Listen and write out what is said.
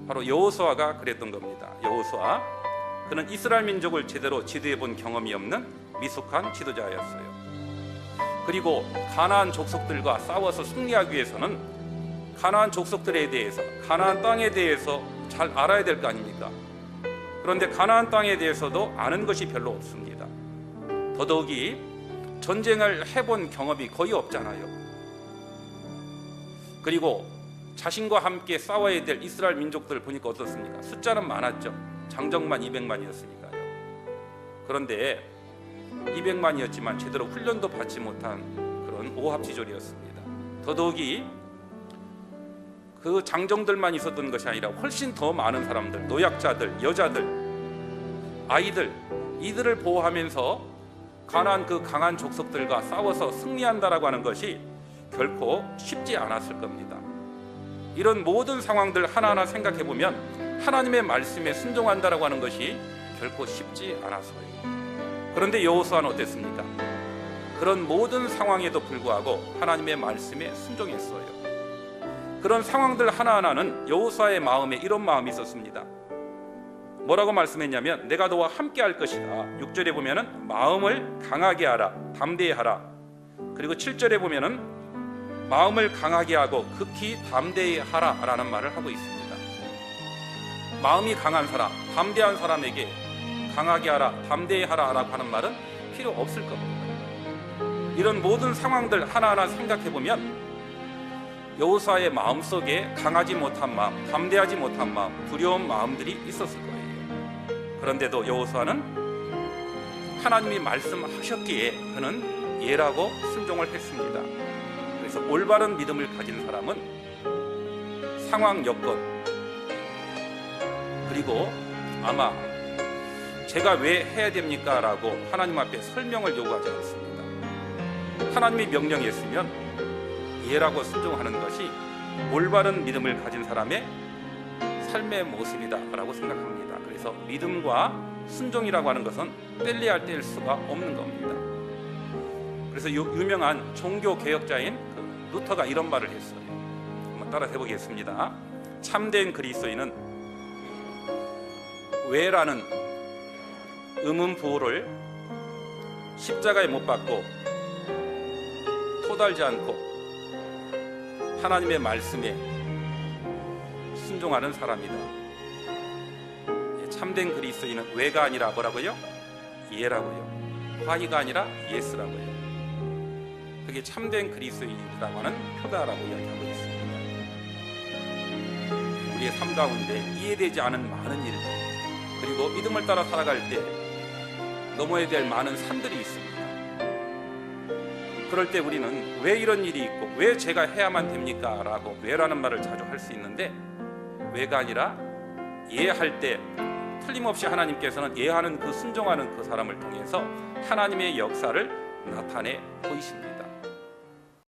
바로 여호수아가 그랬던 겁니다. 여호수아, 그는 이스라엘 민족을 제대로 지도해 본 경험이 없는 미숙한 지도자였어요. 그리고 가나안 족속들과 싸워서 승리하기 위해서는 가나안 족속들에 대해서, 가나안 땅에 대해서 잘 알아야 될 거 아닙니까? 그런데 가나안 땅에 대해서도 아는 것이 별로 없습니다. 더더욱이 전쟁을 해본 경험이 거의 없잖아요. 그리고 자신과 함께 싸워야 될 이스라엘 민족들을 보니까 어떻습니까? 숫자는 많았죠. 장정만 200만이었으니까요. 그런데 200만이었지만 제대로 훈련도 받지 못한 그런 오합지졸이었습니다. 더더욱이 그 장정들만 있었던 것이 아니라 훨씬 더 많은 사람들, 노약자들, 여자들, 아이들, 이들을 보호하면서 가나안 그 강한 족속들과 싸워서 승리한다라고 하는 것이 결코 쉽지 않았을 겁니다. 이런 모든 상황들 하나하나 생각해 보면 하나님의 말씀에 순종한다라고 하는 것이 결코 쉽지 않았어요. 그런데 여호수아는 어땠습니까? 그런 모든 상황에도 불구하고 하나님의 말씀에 순종했어요. 그런 상황들 하나하나는 여호수아의 마음에 이런 마음이 있었습니다. 뭐라고 말씀했냐면 내가 너와 함께 할 것이다. 6절에 보면은 마음을 강하게 하라, 담대히 하라. 그리고 7절에 보면은 마음을 강하게 하고 극히 담대히 하라 라는 말을 하고 있습니다. 마음이 강한 사람, 담대한 사람에게 강하게 하라, 담대히 하라 라고 하는 말은 필요 없을 겁니다. 이런 모든 상황들 하나하나 생각해 보면 여호수아의 마음속에 강하지 못한 마음, 담대하지 못한 마음, 두려운 마음들이 있었을 거예요. 그런데도 여호수아는 하나님이 말씀하셨기에 그는 예라고 순종을 했습니다. 그래서 올바른 믿음을 가진 사람은 상황, 여건, 그리고 아마 제가 왜 해야 됩니까? 라고 하나님 앞에 설명을 요구하지 않습니다. 하나님이 명령했으면 예라고 순종하는 것이 올바른 믿음을 가진 사람의 삶의 모습이다 라고 생각합니다. 그래서 믿음과 순종이라고 하는 것은 뗄래야 뗄 수가 없는 겁니다. 그래서 유명한 종교개혁자인 루터가 이런 말을 했어요. 한번 따라서 해보겠습니다. 참된 그리스도인은 왜라는 의문부호를 십자가에 못 박고 토달지 않고 하나님의 말씀에 순종하는 사람이다. 참된 그리스도인은 왜가 아니라 뭐라고요? 예라고요. 화이가 아니라 예스라고요. 그게 참된 그리스도인이라고 하는 표다라고 이야기하고 있습니다. 우리의 삶 가운데 이해되지 않은 많은 일들, 그리고 믿음을 따라 살아갈 때 넘어야 될 많은 산들이 있습니다. 그럴 때 우리는 왜 이런 일이 있고 왜 제가 해야만 됩니까? 라고 왜라는 말을 자주 할 수 있는데 왜가 아니라 예할 때 틀림없이 하나님께서는 예하는 그 순종하는 그 사람을 통해서 하나님의 역사를 나타내 보이십니다.